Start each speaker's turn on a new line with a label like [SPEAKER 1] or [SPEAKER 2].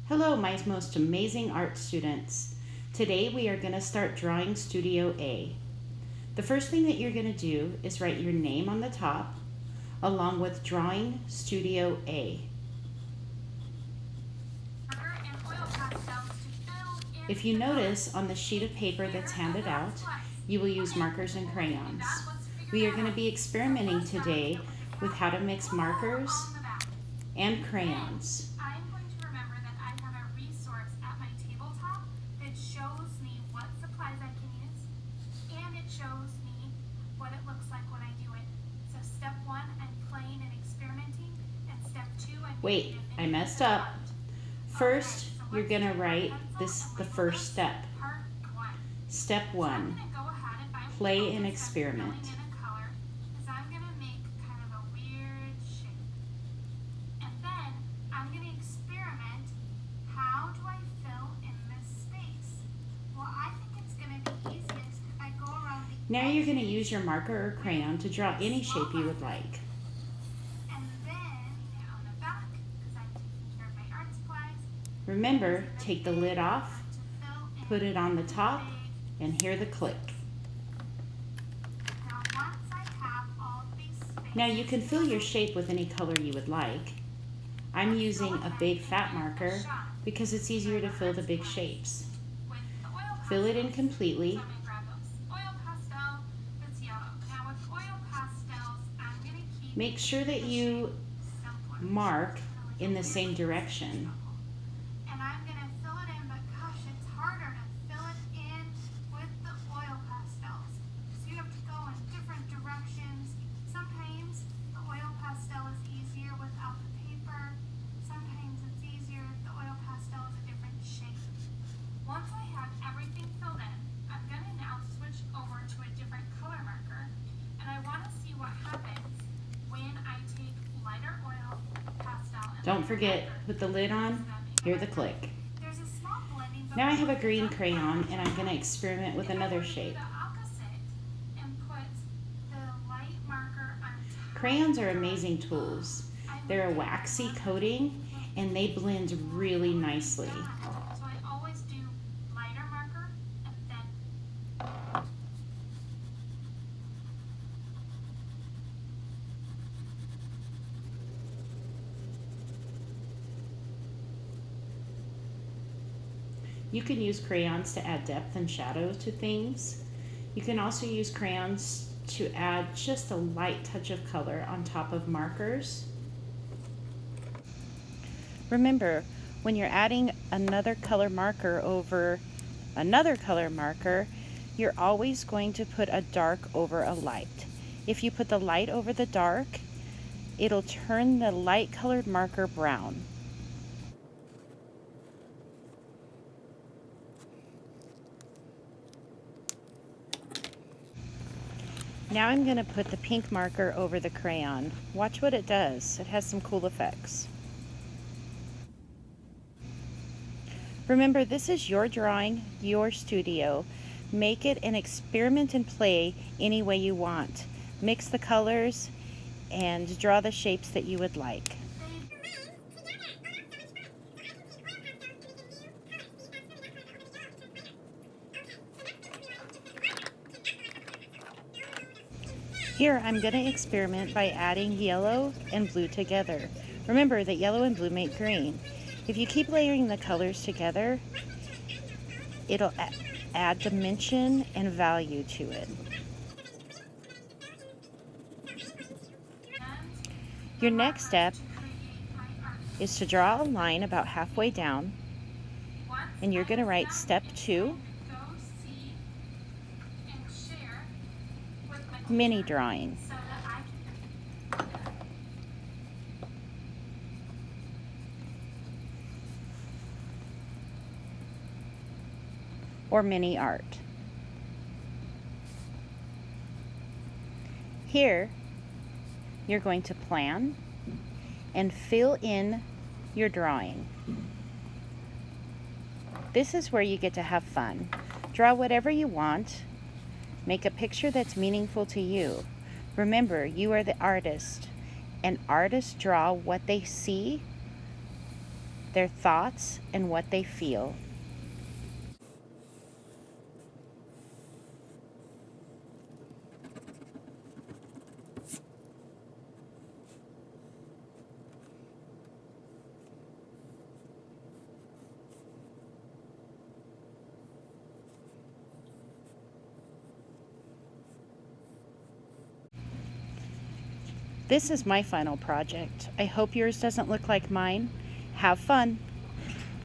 [SPEAKER 1] Hello, my most amazing art students. Today we are going to start drawing Studio A. The first thing that you're going to do is write your name on the top along with drawing Studio A. If you notice on the sheet of paper that's handed out, you will use markers and crayons. We are going to be experimenting today with how to mix markers and crayons.
[SPEAKER 2] I'm going to remember that I have a resource at my tabletop that shows me what supplies I can use, and it shows me what it looks like when I do it. So step 1, I'm playing and experimenting, and step 2, I'm
[SPEAKER 1] Wait, I messed up. First, you're going to write the first step. Step 1, play and experiment.
[SPEAKER 2] I'm going to make kind of a weird shape. And then I'm going to experiment. How do I fill in this space? Well, I think it's going to be easiest if I go around the
[SPEAKER 1] Now you're going to use your marker or crayon to draw any shape you would like.
[SPEAKER 2] And then on the back, because I'm taking care of my art supplies,
[SPEAKER 1] Remember, take the lid off,
[SPEAKER 2] to fill in
[SPEAKER 1] put it on the top, and hear the click.
[SPEAKER 2] Now once I have all of these spaces,
[SPEAKER 1] Now you can fill your shape with any color you would like. I'm using a big fat marker because it's easier to fill the big shapes.
[SPEAKER 2] with the oil
[SPEAKER 1] Fill it in
[SPEAKER 2] pastels,
[SPEAKER 1] completely.
[SPEAKER 2] so I'm going to grab those oil pastel that's yellow. Now with oil pastels, I'm going to keep
[SPEAKER 1] Make sure that you
[SPEAKER 2] simpler.
[SPEAKER 1] mark in the same direction.
[SPEAKER 2] And I'm going to fill it in, but gosh, it's harder to fill it in with the oil pastels. So you have to go in different directions. Sometimes the oil pastel is easier without the paper. Sometimes it's easier if the oil pastel is a different shape. Once I have everything filled in, I'm going to now switch over to a different color marker. And I want to see what happens when I take lighter oil pastel. And
[SPEAKER 1] Don't
[SPEAKER 2] lighter
[SPEAKER 1] forget,
[SPEAKER 2] marker.
[SPEAKER 1] put the lid on, hear the click.
[SPEAKER 2] There's a small blending, but
[SPEAKER 1] Now I have a
[SPEAKER 2] before
[SPEAKER 1] green
[SPEAKER 2] you're done
[SPEAKER 1] crayon
[SPEAKER 2] that,
[SPEAKER 1] and I'm going to experiment with
[SPEAKER 2] if I
[SPEAKER 1] another
[SPEAKER 2] were to do
[SPEAKER 1] shape.
[SPEAKER 2] the opposite and put the light marker on top
[SPEAKER 1] Crayons are
[SPEAKER 2] of the
[SPEAKER 1] amazing
[SPEAKER 2] drawing,
[SPEAKER 1] tools.
[SPEAKER 2] I would
[SPEAKER 1] They're a
[SPEAKER 2] get
[SPEAKER 1] waxy
[SPEAKER 2] one
[SPEAKER 1] coating and they blend really nicely.
[SPEAKER 2] done. So I always do lighter marker and then
[SPEAKER 1] You can use crayons to add depth and shadow to things. You can also use crayons to add just a light touch of color on top of markers. Remember, when you're adding another color marker over another color marker, you're always going to put a dark over a light. If you put the light over the dark, it'll turn the light colored marker brown. Now I'm going to put the pink marker over the crayon. Watch what it does. It has some cool effects. Remember, this is your drawing, your studio. Make it an experiment and play any way you want. Mix the colors and draw the shapes that you would like. Here I'm going to experiment by adding yellow and blue together. Remember that yellow and blue make green. If you keep layering the colors together, it'll add dimension and value to it. Your next step is to draw a line about halfway down, and you're going to write step 2, mini drawing. Or mini art. Here, you're going to plan and fill in your drawing. This is where you get to have fun. Draw whatever you want. Make a picture that's meaningful to you. Remember, you are the artist, and artists draw what they see their thoughts, and what they feel. This is my final project. I hope yours doesn't look like mine. Have fun!